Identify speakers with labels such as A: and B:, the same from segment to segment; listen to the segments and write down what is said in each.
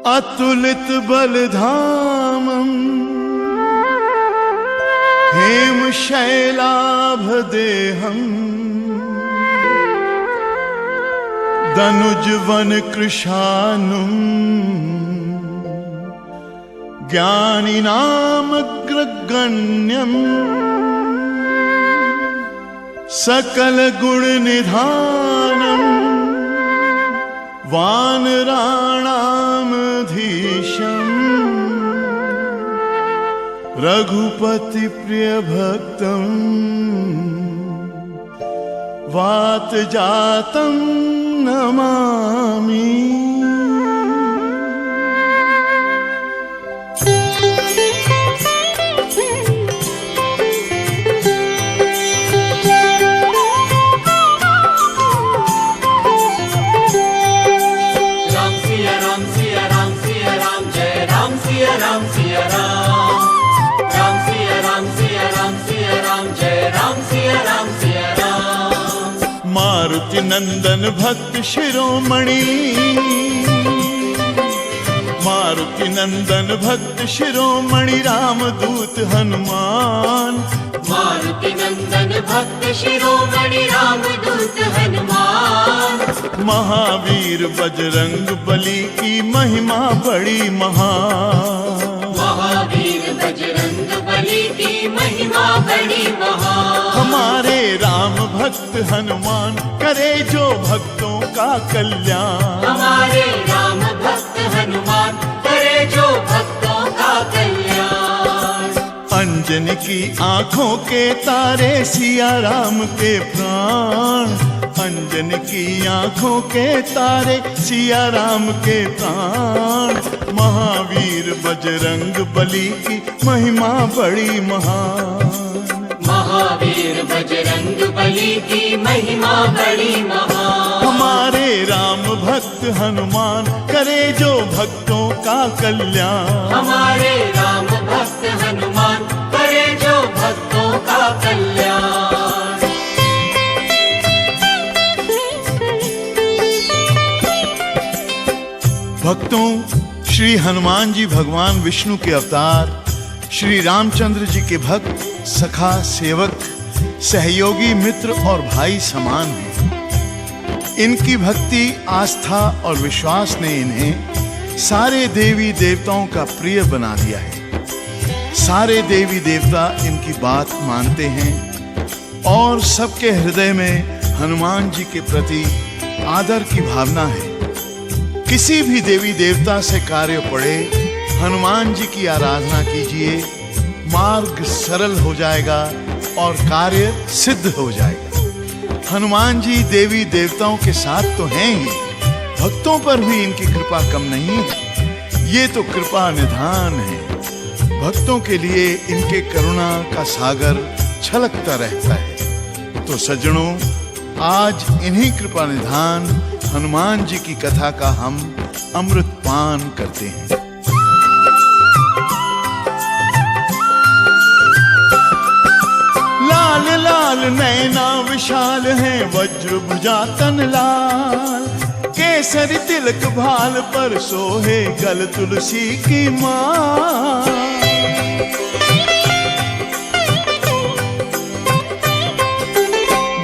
A: अतुलित बलधामम् हेम शैलाभदेहम् दनुजवन कृशानुम् ज्ञानिनामग्रगण्यम् सकल गुण निधानम् वानराणामधीशम् रघुपति प्रिय भक्तम् वातजातं नमामि। मारुति नंदन भक्त शिरोमणि, मारुति नंदन भक्त शिरोमणि रामदूत हनुमान।
B: मारुति नंदन भक्त शिरोमणि रामदूत हनुमान।
A: महावीर बजरंग बली की महिमा बड़ी महान।
B: महावीर बजरंग बली की महिमा बड़ी महान।
A: हमारे राम भक्त हनुमान करे जो भक्तों का कल्याण।
B: हमारे राम भक्त हनुमान करे जो भक्तों का कल्याण।
A: अंजनी की आंखों के तारे सिया राम के प्राण। अंजनी की आंखों के तारे सिया राम के प्राण। महावीर बजरंग बली की महिमा बड़ी महान।
B: महावीर बजरंग बली की महिमा बड़ी महान।
A: हमारे राम भक्त हनुमान करे जो भक्तों का कल्याण।
B: हमारे राम भक्त हनुमान करे जो भक्तों का कल्याण।
A: भक्तों, श्री हनुमान जी भगवान विष्णु के अवतार, श्री रामचंद्र जी के भक्त, सखा, सेवक, सहयोगी, मित्र और भाई समान हैं। इनकी भक्ति, आस्था और विश्वास ने इन्हें सारे देवी देवताओं का प्रिय बना दिया है। सारे देवी देवता इनकी बात मानते हैं और सबके हृदय में हनुमान जी के प्रति आदर की भावना है। किसी भी देवी देवता से कार्य पड़े, हनुमान जी की आराधना कीजिए, मार्ग सरल हो जाएगा और कार्य सिद्ध हो जाएगा। हनुमान जी देवी देवताओं के साथ तो हैं ही, भक्तों पर भी इनकी कृपा कम नहीं है। ये तो कृपा निधान है। भक्तों के लिए इनके करुणा का सागर छलकता रहता है। तो सज्जनों, आज इन्हीं कृपा निधान हनुमान जी की कथा का हम अमृत पान करते हैं। लाल लाल नैना विशाल हैं, वज्र भुजा तन लाल। केसरी तिलक भाल पर सोहे, गल तुलसी की माल।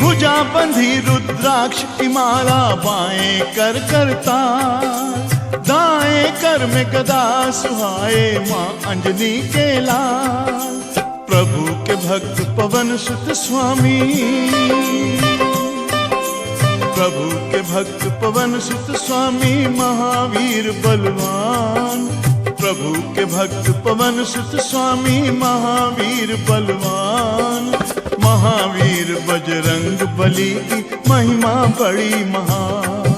A: भुजा बंधी रुद्राक्ष की माला, बाएं कर ताल। दाएं कर में गदा सुहाए, मां अंजनी के लाल। प्रभु के भक्त पवन सुत स्वामी, प्रभु के भक्त पवन सुत स्वामी महावीर बलवान। प्रभु के भक्त पवन सुत स्वामी महावीर बलवान। महावीर बजरंग बली की महिमा बड़ी महान।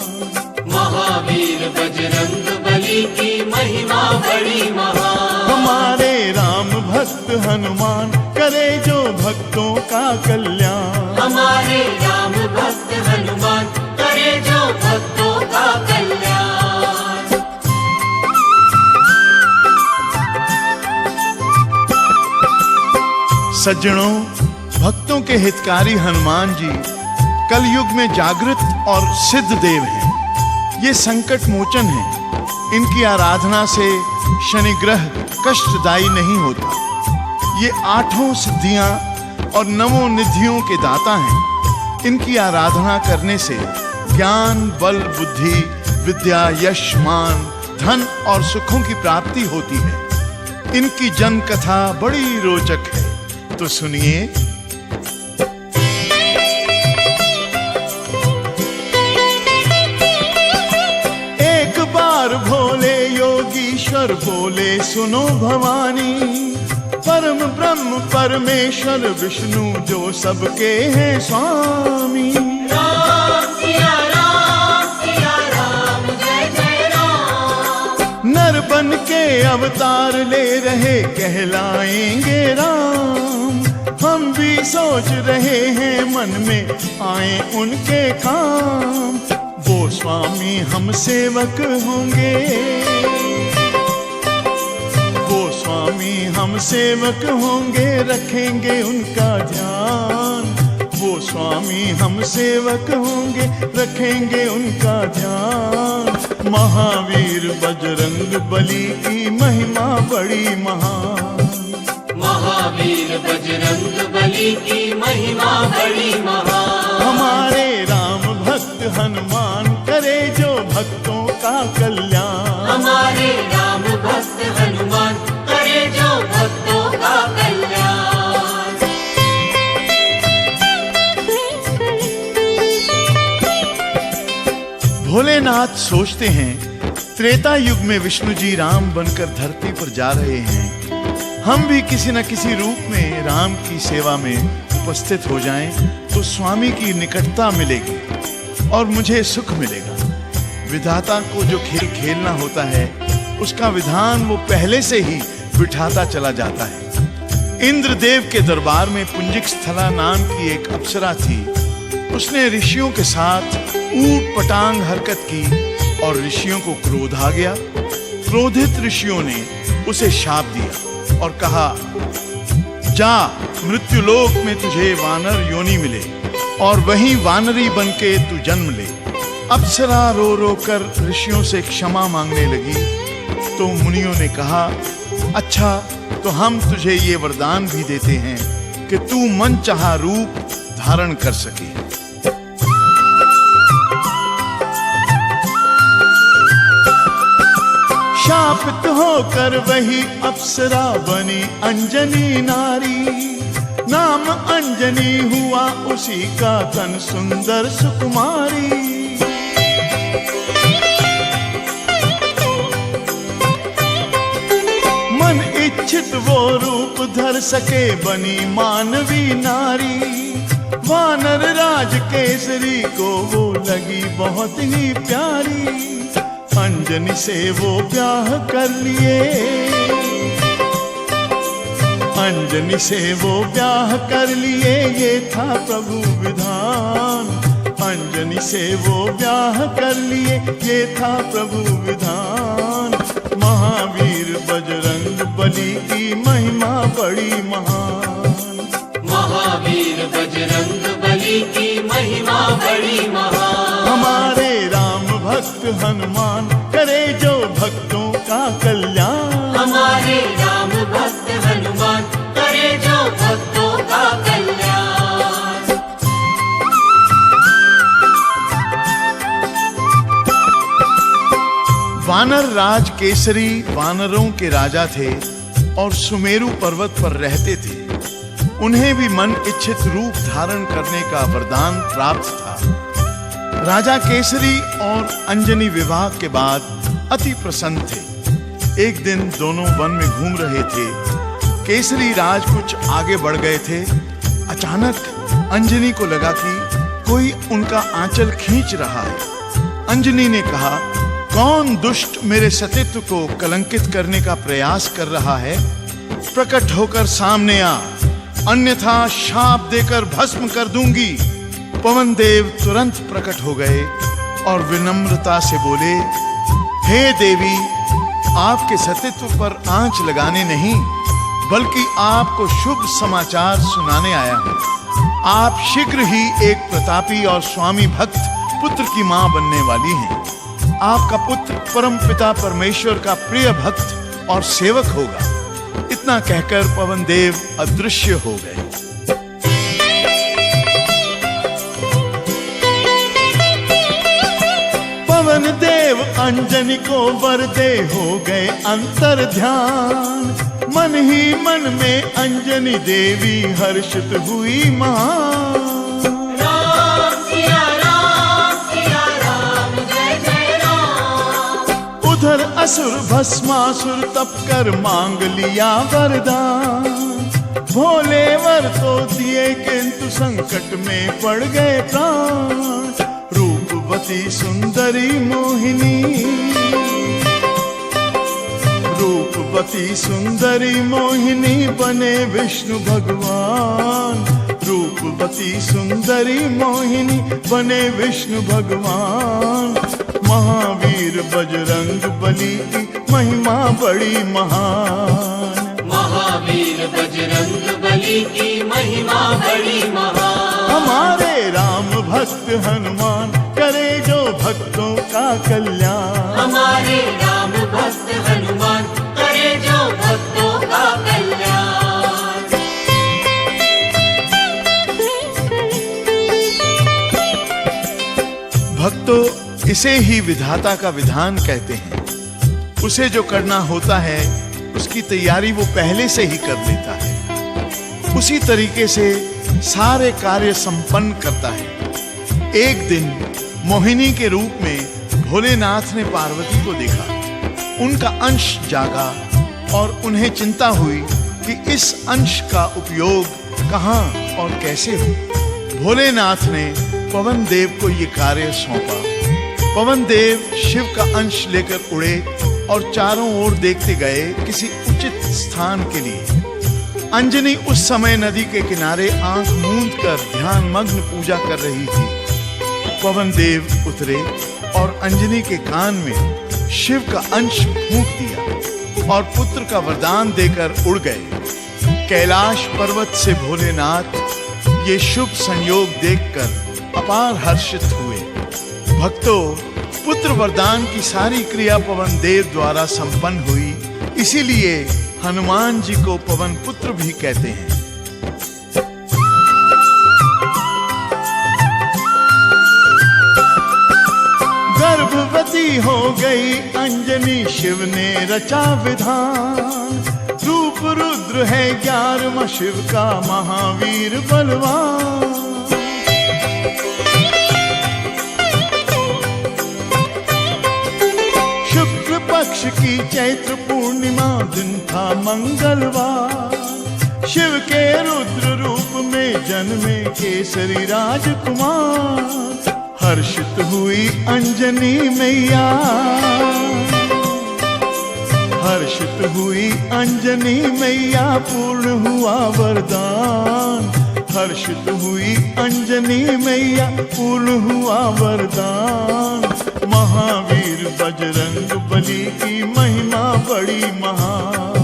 B: महावीर बजरंग बली की महिमा बड़ी महान।
A: हमारे राम भक्त हनुमान करे जो भक्तों का कल्याण।
B: हमारे राम भक्त हनुमान करे जो भक्तों का कल्याण।
A: सज्जनों, भक्तों के हितकारी हनुमान जी कलयुग में जागृत और सिद्ध देव हैं। ये संकट मोचन है। इनकी आराधना से शनि ग्रह कष्टदायी नहीं होता। ये 8 सिद्धियां और 9 निधियों के दाता हैं। इनकी आराधना करने से ज्ञान, बल, बुद्धि, विद्या, यश, मान, धन और सुखों की प्राप्ति होती है। इनकी जन्म कथा बड़ी रोचक है, तो सुनिए। एक बार भोले योगीश्वर बोले, सुनो भवानी, परम ब्रह्म परमेश्वर विष्णु जो सबके हैं स्वामी।
B: राम सिया राम जय जय राम।
A: नर बन के अवतार ले रहे कहलाएंगे राम। हम भी सोच रहे हैं मन में आए उनके काम। वो स्वामी हम सेवक होंगे, वो स्वामी हम सेवक होंगे, रखेंगे उनका ध्यान। वो स्वामी हम सेवक होंगे, रखेंगे उनका ध्यान। महावीर बजरंग बली की महिमा बड़ी महान।
B: महावीर बजरंग बली की महिमा बड़ी महान।
A: हमारे राम भक्त हनुमान करे जो भक्तों का कल्याण।
B: हमारे राम भक्त हनुमान करे जो भक्तों का कल्याण।
A: भोलेनाथ सोचते हैं, त्रेता युग में विष्णु जी राम बनकर धरती पर जा रहे हैं। हम भी किसी न किसी रूप में राम की सेवा में उपस्थित हो जाएं, तो स्वामी की निकटता मिलेगी और मुझे सुख मिलेगा। विधाता को जो खेल खेलना होता है, उसका विधान वो पहले से ही बिठाता चला जाता है। इंद्रदेव के दरबार में पुंजिक स्थला नाम की एक अप्सरा थी। उसने ऋषियों के साथ ऊट पटांग हरकत की और ऋषियों को क्रोध आ गया। क्रोधित ऋषियों ने उसे शाप दिया और कहा, जा मृत्युलोक में तुझे वानर योनि मिले और वहीं वानरी बनके तू जन्म ले। अप्सरा रो रो कर ऋषियों से क्षमा मांगने लगी, तो मुनियों ने कहा, अच्छा तो हम तुझे ये वरदान भी देते हैं कि तू मनचाहा रूप धारण कर सके। शापित होकर वही अप्सरा बनी अंजनी नारी। नाम अंजनी हुआ उसी का, तन सुंदर सुकुमारी। मन इच्छित वो रूप धर सके, बनी मानवी नारी। वानर राज केसरी को वो लगी बहुत ही प्यारी। अंजनी से वो ब्याह कर लिए, अंजनी से वो ब्याह कर लिए, ये था प्रभु विधान। अंजनी से वो ब्याह कर लिए, ये था प्रभु विधान। महावीर बजरंग बली की महिमा बड़ी महान।
B: महावीर बजरंग बली की महिमा बड़ी महान।
A: हमारे राम भक्त हनुमान करे जो भक्तों का कल्याण।
B: हमारे राम भक्त हनुमान करे जो भक्तों का कल्याण।
A: वानर राज केसरी वानरों के राजा थे और सुमेरु पर्वत पर रहते थे। उन्हें भी मन इच्छित रूप धारण करने का वरदान प्राप्त था। राजा केसरी और अंजनी विवाह के बाद अति प्रसन्न थे। एक दिन दोनों वन में घूम रहे थे। केसरी राज कुछ आगे बढ़ गए थे। अचानक अंजनी को लगा कि कोई उनका आंचल खींच रहा है। अंजनी ने कहा, कौन दुष्ट मेरे सतीत्व को कलंकित करने का प्रयास कर रहा है? प्रकट होकर सामने आ, अन्यथा शाप देकर भस्म कर दूंगी। पवन देव तुरंत प्रकट हो गए और विनम्रता से बोले, हे देवी, आपके सतीत्व पर आंच लगाने नहीं, बल्कि आपको शुभ समाचार सुनाने आया हूं। आप शीघ्र ही एक प्रतापी और स्वामी भक्त पुत्र की मां बनने वाली हैं। आपका पुत्र परम पिता परमेश्वर का प्रिय भक्त और सेवक होगा। इतना कहकर पवन देव अदृश्य हो गए। पवन देव अंजनी को वर दे हो गए अंतर ध्यान। मन ही मन में अंजनी देवी हर्षित हुई महान।
B: राम सिया राम जय जय राम।
A: उधर असुर भस्मासुर तप कर मांग लिया वरदान। भोले वर तो दिए किंतु संकट में पड़ गए प्राण। रूपवती सुंदरी मोहिनी, रूपवती सुंदरी मोहिनी बने विष्णु भगवान। रूपवती सुंदरी मोहिनी बने विष्णु भगवान। महावीर बजरंग बली की महिमा बड़ी महान।
B: महावीर बजरंग बली की महिमा बड़ी महान।
A: हमारे राम भक्त हनुमान करे जो भक्तों का कल्याण।
B: हमारे राम भक्त हनुमान करे जो भक्तों का कल्याण।
A: भक्तों, इसे ही विधाता का विधान कहते हैं। उसे जो करना होता है उसकी तैयारी वो पहले से ही कर लेता है। उसी तरीके से सारे कार्य संपन्न करता है। एक दिन मोहिनी के रूप में भोलेनाथ ने पार्वती को देखा। उनका अंश जागा और उन्हें चिंता हुई कि इस अंश का उपयोग कहाँ और कैसे हो। भोलेनाथ ने पवन देव को ये कार्य सौंपा। पवन देव शिव का अंश लेकर उड़े और चारों ओर देखते गए किसी उचित स्थान के लिए। अंजनी उस समय नदी के किनारे आंख मूंद कर ध्यान मग्न पूजा कर रही थी। पवन देव उतरे और अंजनी के कान में शिव का अंश फूंक दिया और पुत्र का वरदान देकर उड़ गए। कैलाश पर्वत से भोलेनाथ ये शुभ संयोग देखकर अपार हर्षित हुए। भक्तों, पुत्र वरदान की सारी क्रिया पवन देव द्वारा संपन्न हुई। इसीलिए हनुमान जी को पवन पुत्र भी कहते हैं। गर्भवती हो गई अंजनी शिव ने रचा विधान। रूप रुद्र है 11वां शिव का महावीर बलवान। शुक्ल पक्ष की चैत्र पूर्णिमा दिन था मंगलवार। शिव के रुद्र रूप में जन्मे केसरी राजकुमार। हर्षित हुई अंजनी मैया, हर्षित हुई अंजनी मैया पूर्ण हुआ वरदान। हर्षित हुई अंजनी मैया पूर्ण हुआ वरदान। महावीर बजरंग बली की महिमा बड़ी महान।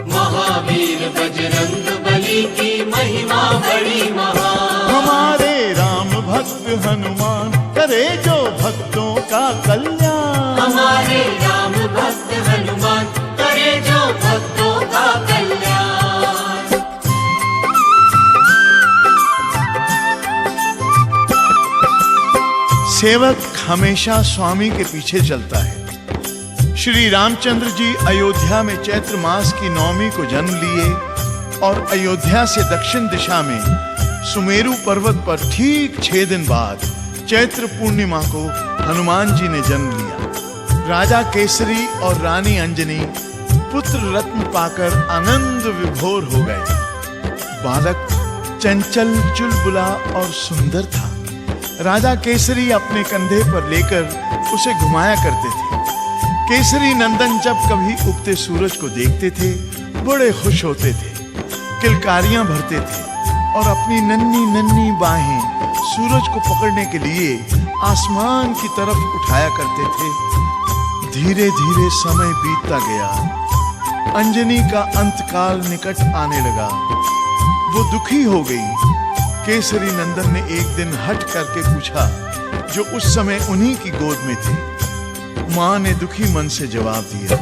B: महावीर बजरंग बली की महिमा बड़ी महान।
A: हमारे राम भक्त हनुमान करे जो भक्तों का कल्याण।
B: हमारे राम भक्त हनुमान करे जो भक्तों का कल्याण।
A: सेवक हमेशा स्वामी के पीछे चलता है। श्री रामचंद्र जी अयोध्या में चैत्र मास की 9वीं को जन्म लिए और अयोध्या से दक्षिण दिशा में सुमेरु पर्वत पर ठीक 6 दिन बाद चैत्र पूर्णिमा को हनुमान जी ने जन्म लिया। राजा केसरी और रानी अंजनी पुत्र रत्न पाकर आनंद विभोर हो गए। बालक चंचल, चुलबुला और सुंदर था। राजा केसरी अपने कंधे पर लेकर उसे घुमाया करते थे। केसरी नंदन जब कभी उगते सूरज को देखते थे बड़े खुश होते थे, किलकारियां भरते थे और अपनी नन्ही नन्ही बाहें सूरज को पकड़ने के लिए आसमान की तरफ उठाया करते थे। धीरे धीरे समय बीतता गया। अंजनी का अंतकाल निकट आने लगा। वो दुखी हो गई। केसरी नंदन ने एक दिन हट करके पूछा, जो उस समय उन्हीं की गोद में थे, मां ने दुखी मन से जवाब दिया।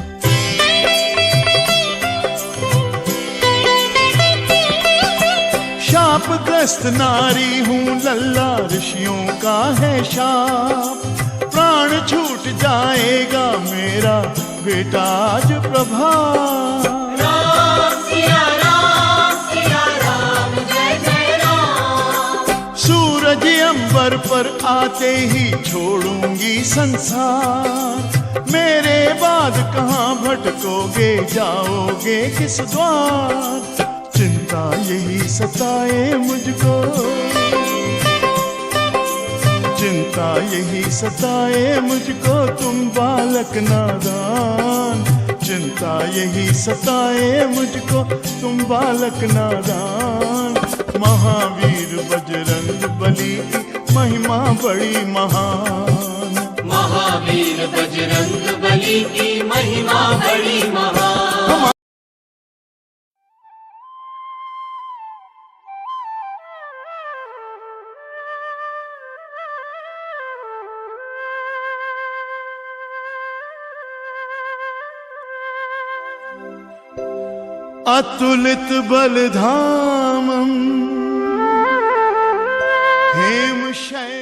A: शापग्रस्त नारी हूँ लल्ला, ऋषियों का है शाप, प्राण छूट जाएगा मेरा बेटा आज प्रभात।
B: राम सिया राम जय जय राम।
A: सूरज अंबर पर आते ही छोड़ूंगी संसार, मेरे बाद कहाँ भटकोगे, जाओगे किस द्वार। चिंता यही सताए मुझको, चिंता यही सताए मुझको, तुम बालक नादान। चिंता यही सताए मुझको, तुम बालक नादान। महावीर बजरंग बली की महिमा बड़ी महान,
B: महावीर बजरंग बली की महिमा बड़ी महान।
A: अतुलित बलधामम हेम शय